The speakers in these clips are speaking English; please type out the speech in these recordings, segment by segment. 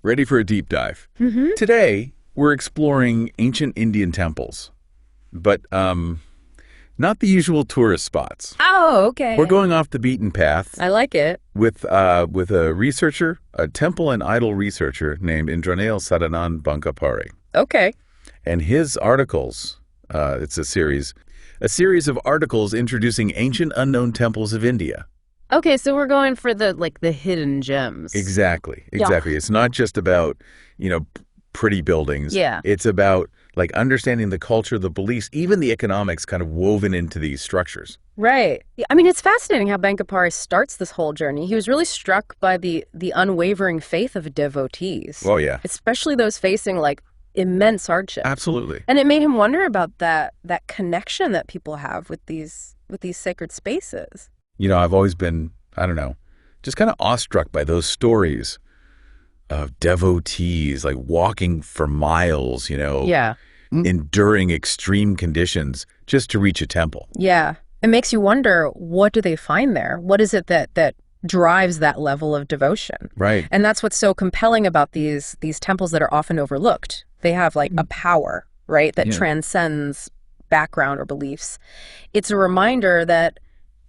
Ready for a deep dive? Mm-hmm. Today, we're exploring ancient Indian temples, but not the usual tourist spots. Oh, We're okay. going off the beaten path I like it. with a researcher, a temple and idol researcher named Indranil Sadanand Bankapare. Okay. And his articles, it's a series of articles introducing ancient unknown temples of India. Okay, so we're going for the hidden gems. Exactly, Yeah. exactly. It's not just about, pretty buildings. Yeah. It's about like understanding the culture, the beliefs, even the economics kind of woven into these structures. Right. Yeah, I mean, it's fascinating how Bankapari starts this whole journey. He was really struck by the unwavering faith of devotees, Oh yeah, especially those facing immense hardship. absolutely. And it made him wonder about that connection that people have with these sacred spaces. I've always been, I don't know, just kind of awestruck by those stories of devotees like walking for miles, Yeah. enduring extreme conditions just to reach a temple. Yeah. It makes you wonder, what do they find there? What is it that drives that level of devotion? Right. And that's what's so compelling about these temples that are often overlooked. They have a power, right, that Yeah. transcends background or beliefs. It's a reminder that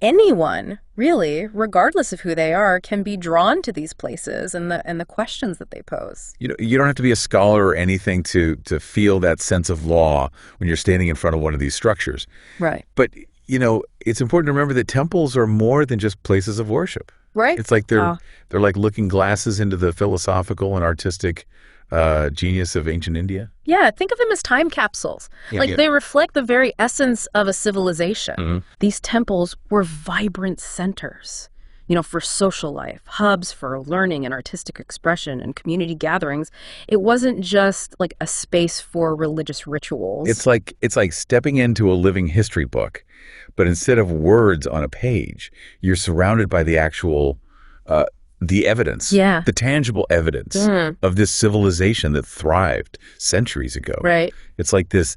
anyone, really, regardless of who they are, can be drawn to these places and the questions that they pose. You don't have to be a scholar or anything to feel that sense of awe when you're standing in front of one of these structures. Right. But, it's important to remember that temples are more than just places of worship. Right? It's like Oh. they're like looking glasses into the philosophical and artistic genius of ancient India. Yeah, think of them as time capsules. Yeah. They reflect the very essence of a civilization. Mhm. These temples were vibrant centers, for social life, hubs for learning and artistic expression and community gatherings. It wasn't just like a space for religious rituals. It's like stepping into a living history book, but instead of words on a page, you're surrounded by the actual the evidence, Yeah. the tangible evidence Mm. of this civilization that thrived centuries ago. Right. It's like this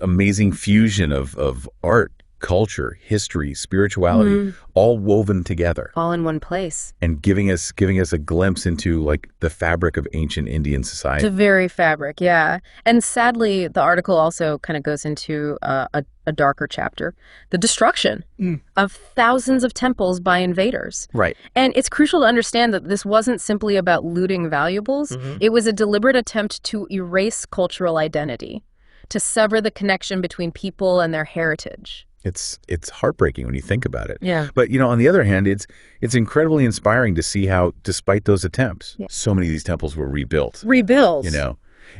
amazing fusion of art, culture, history, spirituality, all woven together All in one place. and giving us a glimpse into like the fabric of ancient Indian society. The very fabric, yeah. And sadly, the article also kind of goes into a darker chapter, the destruction of thousands of temples by invaders. Right. And it's crucial to understand that this wasn't simply about looting valuables. It was a deliberate attempt to erase cultural identity, to sever the connection between people and their heritage. It's heartbreaking when you think about it. Yeah. But on the other hand, it's incredibly inspiring to see how, despite those attempts, Yeah. so many of these temples were rebuilt. Rebuild.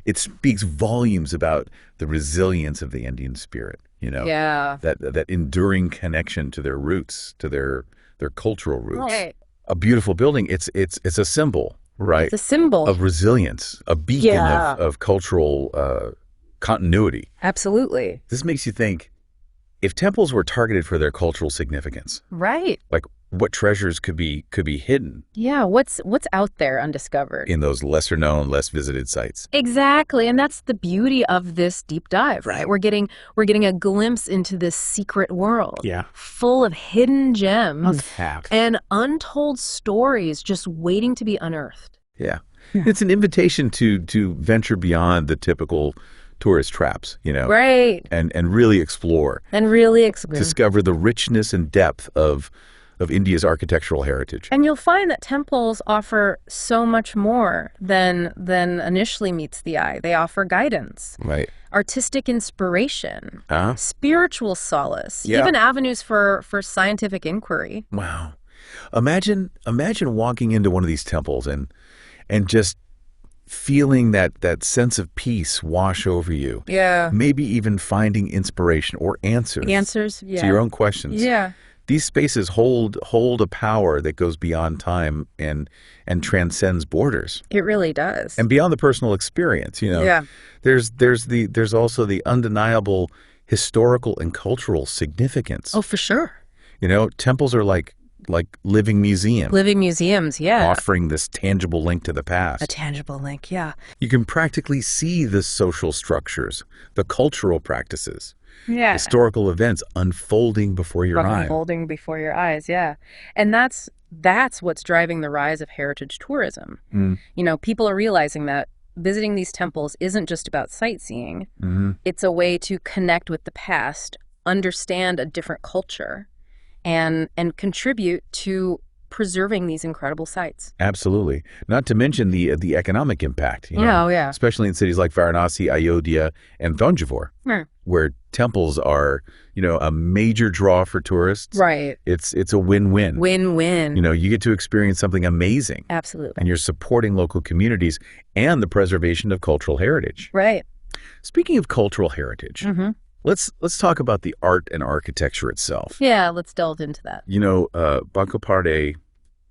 It speaks volumes about the resilience of the Indian spirit. Yeah. That enduring connection to their roots, to their cultural roots. Right. A beautiful building. It's a symbol, right, It's a symbol. of resilience, a beacon Yeah. of cultural continuity. Absolutely. This makes you think, if temples were targeted for their cultural significance, Right. like what treasures could be hidden Yeah. What's out there undiscovered? in those lesser known, less visited sites. Exactly, and that's the beauty of this deep dive, right? We're getting a glimpse into this secret world, Yeah. full of hidden gems Untapped. and untold stories just waiting to be unearthed. Yeah. It's an invitation to venture beyond the typical tourist traps, Right, and really explore, and really explore. discover the richness and depth of India's architectural heritage. And you'll find that temples offer so much more than initially meets the eye. They offer guidance, Right. artistic inspiration, Huh? spiritual solace, Yeah. even avenues for scientific inquiry. Wow. Imagine walking into one of these temples and just feeling that sense of peace wash over you. Yeah. Maybe even finding inspiration or answers Answers, yeah. to your own questions. Yeah. These spaces hold a power that goes beyond time and transcends borders It really does. and beyond the personal experience. Yeah. There's also the undeniable historical and cultural significance. Oh, for sure. Temples are like living museums, Living museums, yeah. offering this tangible link to the past. A tangible link, yeah. You can practically see the social structures, the cultural practices, Yeah. historical events unfolding before your eyes. Unfolding before your eyes, yeah. And that's that's what's driving the rise of heritage tourism. People are realizing that visiting these temples isn't just about sightseeing. It's a way to connect with the past, understand a different culture, and contribute to preserving these incredible sites. Absolutely. Not to mention the economic impact, Yeah. especially in cities like Varanasi, Ayodhya, and Thanjavur, where temples are, a major draw for tourists. Right. It's a win-win. Win-win. You get to experience something amazing. Absolutely. And you're supporting local communities and the preservation of cultural heritage. Right. Speaking of cultural heritage, let's talk about the art and architecture itself. Yeah, let's delve into that. Bankapade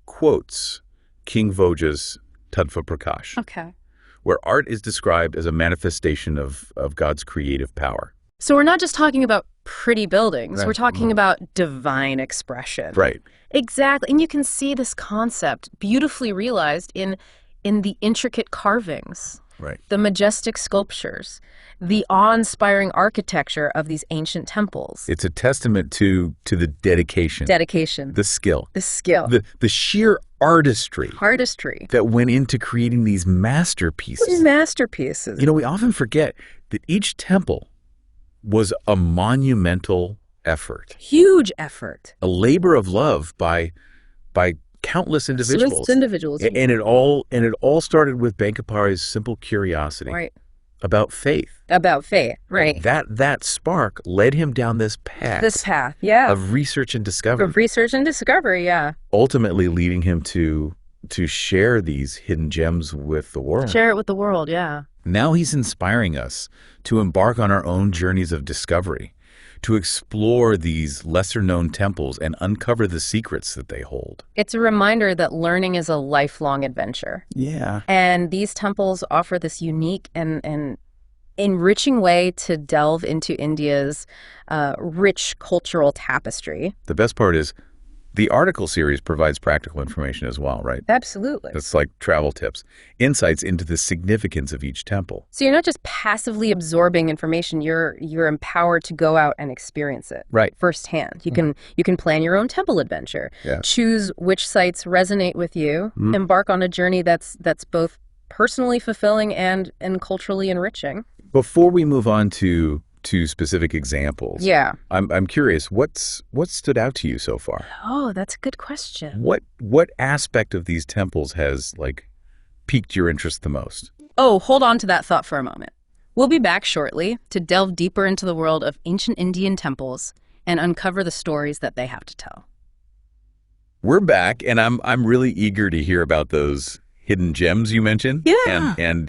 quotes King Voja's Tattva Prakash, where art is described as a manifestation of God's creative power. So we're not just talking about pretty buildings. We're talking about divine expression. Right. Exactly. And you can see this concept beautifully realized in the intricate carvings, Right. the majestic sculptures, the awe-inspiring architecture of these ancient temples. It's a testament to the dedication, the skill, the sheer artistry that went into creating these masterpieces. We often forget that each temple was a monumental effort. Huge effort. A labor of love by countless individuals. And it all started with Bankapare's simple curiosity about faith. Right. That spark led him down this path. Of research and discovery. Yeah. Ultimately leading him to share these hidden gems with the world. Share it with the world, yeah. Now he's inspiring us to embark on our own journeys of discovery, to explore these lesser-known temples and uncover the secrets that they hold. It's a reminder that learning is a lifelong adventure. Yeah. And these temples offer this unique and enriching way to delve into India's rich cultural tapestry. The best part is the article series provides practical information as well, right? Absolutely. It's like travel tips, insights into the significance of each temple. So you're not just passively absorbing information, you're empowered to go out and experience it firsthand. You can plan your own temple adventure, choose which sites resonate with you, embark on a journey that's both personally fulfilling and culturally enriching. Before we move on to specific examples, I'm curious, what stood out to you so far? Oh, that's a good question. What aspect of these temples has piqued your interest the most? Oh, hold on to that thought for a moment. We'll be back shortly to delve deeper into the world of ancient Indian temples and uncover the stories that they have to tell. We're back, and I'm really eager to hear about those hidden gems you mentioned. Yeah. And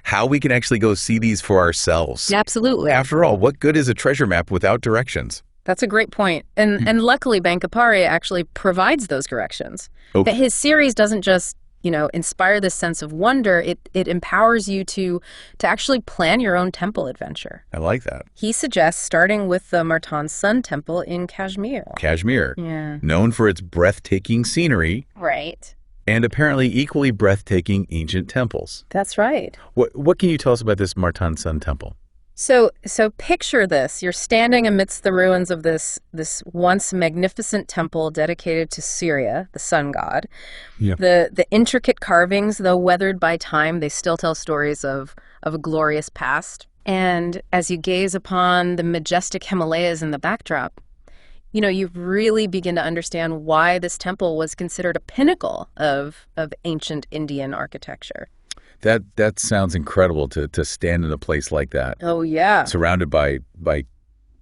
how we can actually go see these for ourselves. Absolutely. After all, what good is a treasure map without directions? That's a great point. And luckily, Bankapare actually provides those directions. That his series doesn't just, inspire this sense of wonder. It empowers you to actually plan your own temple adventure. I like that. He suggests starting with the Martan Sun Temple in Kashmir. Yeah. Known for its breathtaking scenery. Right. And apparently equally breathtaking ancient temples. That's right. What can you tell us about this Martan Sun Temple? So picture this. You're standing amidst the ruins of this once magnificent temple dedicated to Surya, the sun god. Yep. The intricate carvings, though weathered by time, they still tell stories of a glorious past. And as you gaze upon the majestic Himalayas in the backdrop, you really begin to understand why this temple was considered a pinnacle of ancient Indian architecture. That sounds incredible to stand in a place like that. Oh, yeah. Surrounded by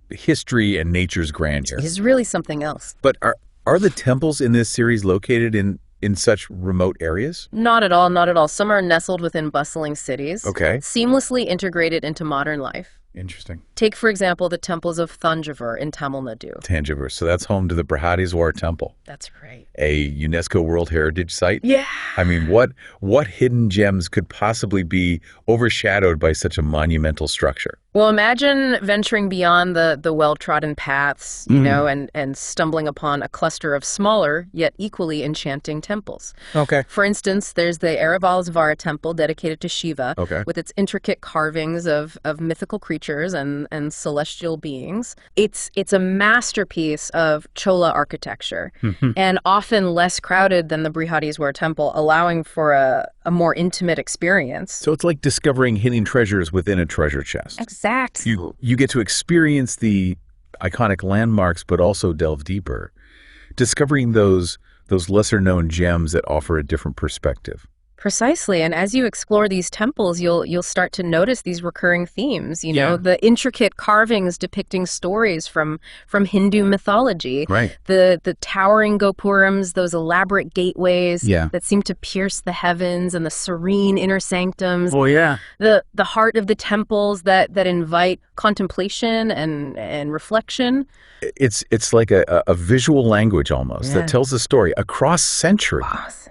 history and nature's grandeur. It's really something else. But are the temples in this series located in such remote areas? Not at all. Some are nestled within bustling cities. Okay. Seamlessly integrated into modern life. Interesting. Take, for example, the temples of Thanjavur in Tamil Nadu. Thanjavur. So that's home to the Brihadiswar Temple. That's right. A UNESCO World Heritage Site. Yeah. I mean, what hidden gems could possibly be overshadowed by such a monumental structure? Well, imagine venturing beyond the well-trodden paths, and stumbling upon a cluster of smaller yet equally enchanting temples. Okay. For instance, there's the Aravalsvara temple dedicated to Shiva, okay, with its intricate carvings of mythical creatures and and celestial beings. It's a masterpiece of Chola architecture and often less crowded than the Brihadiswar temple, allowing for a more intimate experience. So it's like discovering hidden treasures within a treasure chest. Exactly. You get to experience the iconic landmarks, but also delve deeper, discovering those lesser-known gems that offer a different perspective. Precisely. And as you explore these temples, you'll start to notice these recurring themes, the intricate carvings depicting stories from Hindu mythology. Right. The towering gopurams, those elaborate gateways that seem to pierce the heavens, and the serene inner sanctums. Oh, yeah. The heart of the temples that invite contemplation and reflection. It's like a visual language almost that tells a story across centuries.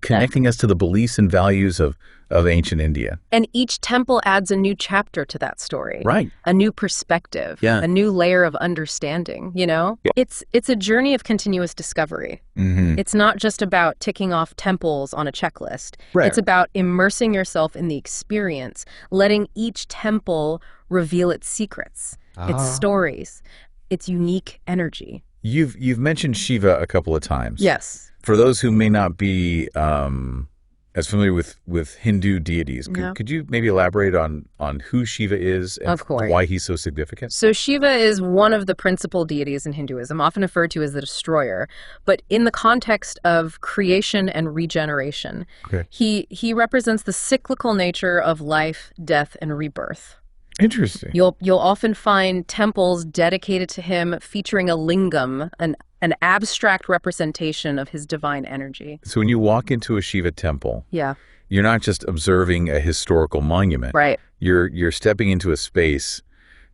Connecting us to the beliefs and values of ancient India. And each temple adds a new chapter to that story. Right. A new perspective. Yeah. A new layer of understanding, Yeah. It's a journey of continuous discovery. It's not just about ticking off temples on a checklist. Right. It's about immersing yourself in the experience, letting each temple reveal its secrets, its stories, its unique energy. You've mentioned Shiva a couple of times. Yes. For those who may not be as familiar with Hindu deities, could you maybe elaborate on who Shiva is and why he's so significant? So Shiva is one of the principal deities in Hinduism, often referred to as the destroyer, but in the context of creation and regeneration. Okay. He represents the cyclical nature of life, death, and rebirth. Interesting. You'll often find temples dedicated to him featuring a lingam, an abstract representation of his divine energy. So when you walk into a Shiva temple, you're not just observing a historical monument. Right. You're stepping into a space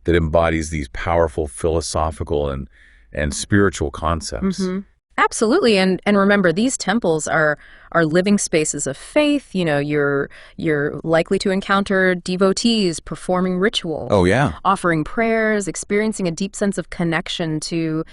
that embodies these powerful philosophical and spiritual concepts. Absolutely. And remember, these temples are living spaces of faith. You're likely to encounter devotees performing rituals. Oh, yeah. Offering prayers, experiencing a deep sense of connection to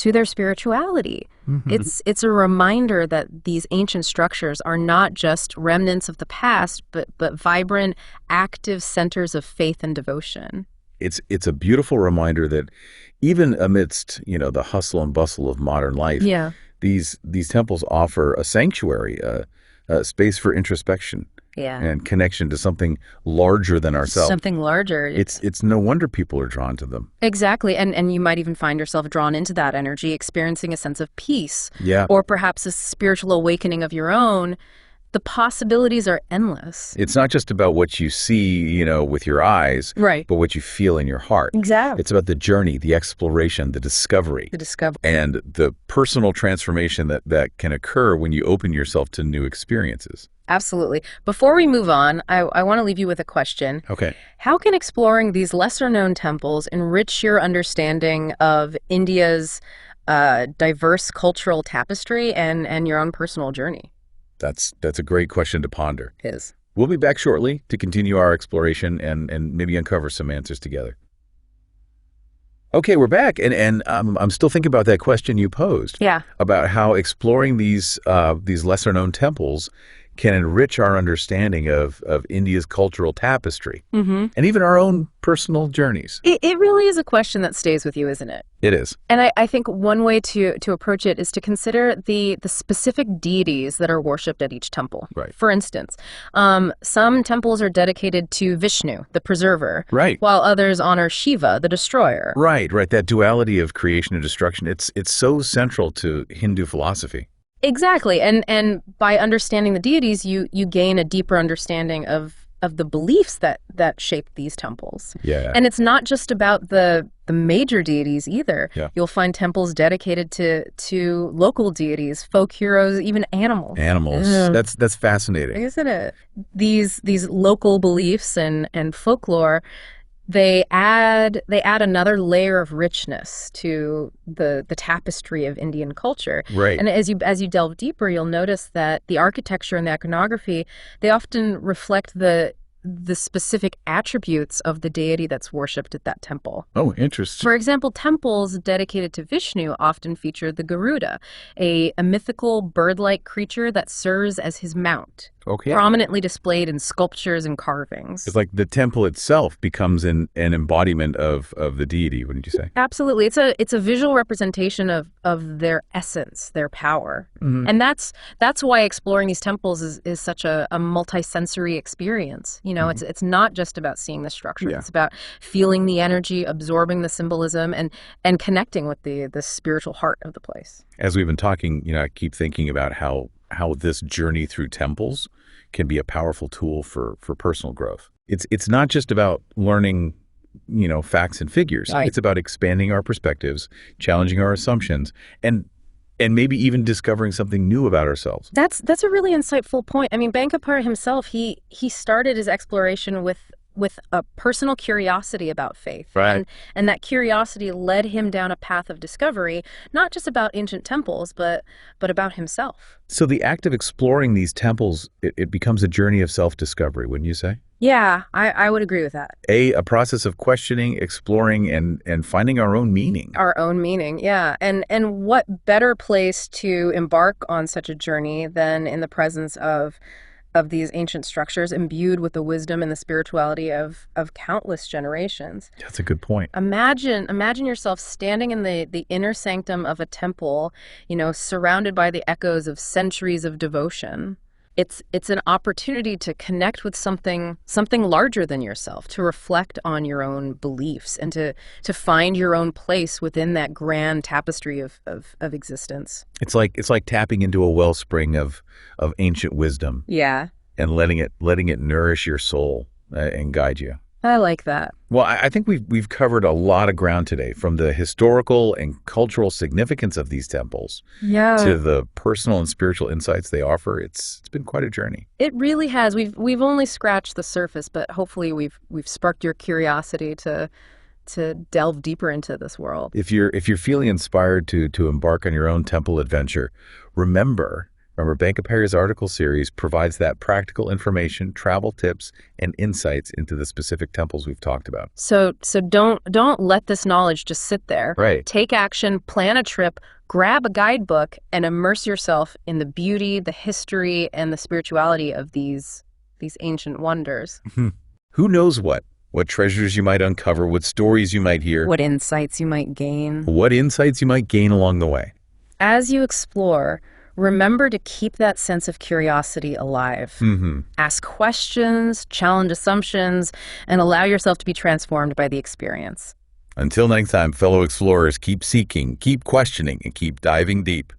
their spirituality. It's a reminder that these ancient structures are not just remnants of the past, but vibrant, active centers of faith and devotion. It's a beautiful reminder that even amidst, the hustle and bustle of modern life, these temples offer a sanctuary, a space for introspection and connection to something larger than ourselves. Something larger. It's no wonder people are drawn to them. Exactly. And you might even find yourself drawn into that energy, experiencing a sense of peace. Yeah. Or perhaps a spiritual awakening of your own. The possibilities are endless. It's not just about what you see, with your eyes, right, but what you feel in your heart. Exactly. It's about the journey, the exploration, the discovery. And the personal transformation that can occur when you open yourself to new experiences. Absolutely. Before we move on, I want to leave you with a question. Okay. How can exploring these lesser-known temples enrich your understanding of India's diverse cultural tapestry and your own personal journey? That's a great question to ponder. It is. We'll be back shortly to continue our exploration and maybe uncover some answers together. Okay, we're back, and I'm still thinking about that question you posed. Yeah. About how exploring these lesser-known temples can enrich our understanding of India's cultural tapestry and even our own personal journeys. It really is a question that stays with you, isn't it? It is. And I think one way to approach it is to consider the specific deities that are worshipped at each temple. Right. For instance, some temples are dedicated to Vishnu, the preserver, right, while others honor Shiva, the destroyer. Right. That duality of creation and destruction, it's so central to Hindu philosophy. Exactly. And by understanding the deities, you gain a deeper understanding of the beliefs that shape these temples. Yeah. And it's not just about the major deities either. Yeah. You'll find temples dedicated to local deities, folk heroes, even animals. Animals. That's fascinating. Isn't it? These local beliefs and folklore, they add another layer of richness to the tapestry of Indian culture. Right. And as you delve deeper, you'll notice that the architecture and the iconography, they often reflect the specific attributes of the deity that's worshipped at that temple. Oh, interesting. For example, temples dedicated to Vishnu often feature the Garuda, a mythical bird-like creature that serves as his mount. Okay. prominently displayed in sculptures and carvings. It's like the temple itself becomes an embodiment of the deity, wouldn't you say? Absolutely. It's a visual representation of their essence, their power. And that's why exploring these temples is such a multisensory experience. You know, it's not just about seeing the structure. Yeah. It's about feeling the energy, absorbing the symbolism, and connecting with the spiritual heart of the place. As we've been talking, I keep thinking about how this journey through temples can be a powerful tool for personal growth. It's not just about learning, facts and figures. Right. It's about expanding our perspectives, challenging our assumptions, and maybe even discovering something new about ourselves. That's a really insightful point. I mean, Bankapur himself, he started his exploration with a personal curiosity about faith. Right. And that curiosity led him down a path of discovery, not just about ancient temples, but about himself. So the act of exploring these temples, it becomes a journey of self-discovery, wouldn't you say? Yeah, I would agree with that. A process of questioning, exploring, and finding our own meaning. Our own meaning, yeah. And what better place to embark on such a journey than in the presence of these ancient structures imbued with the wisdom and the spirituality of countless generations. That's a good point. Imagine yourself standing in the inner sanctum of a temple, surrounded by the echoes of centuries of devotion. It's an opportunity to connect with something larger than yourself, to reflect on your own beliefs, and to find your own place within that grand tapestry of existence. It's like tapping into a wellspring of ancient wisdom. Yeah. And letting it nourish your soul and guide you. I like that. Well, I think we've covered a lot of ground today, from the historical and cultural significance of these temples to the personal and spiritual insights they offer. It's been quite a journey. It really has. We've only scratched the surface, but hopefully we've sparked your curiosity to delve deeper into this world. If you're feeling inspired to embark on your own temple adventure, remember Bankapur's article series provides that practical information, travel tips, and insights into the specific temples we've talked about. So don't let this knowledge just sit there. Right. Take action, plan a trip, grab a guidebook, and immerse yourself in the beauty, the history, and the spirituality of these ancient wonders. Who knows what treasures you might uncover, what stories you might hear, what insights you might gain. Along the way. As you explore, remember to keep that sense of curiosity alive. Ask questions, challenge assumptions, and allow yourself to be transformed by the experience. Until next time, fellow explorers, keep seeking, keep questioning, and keep diving deep.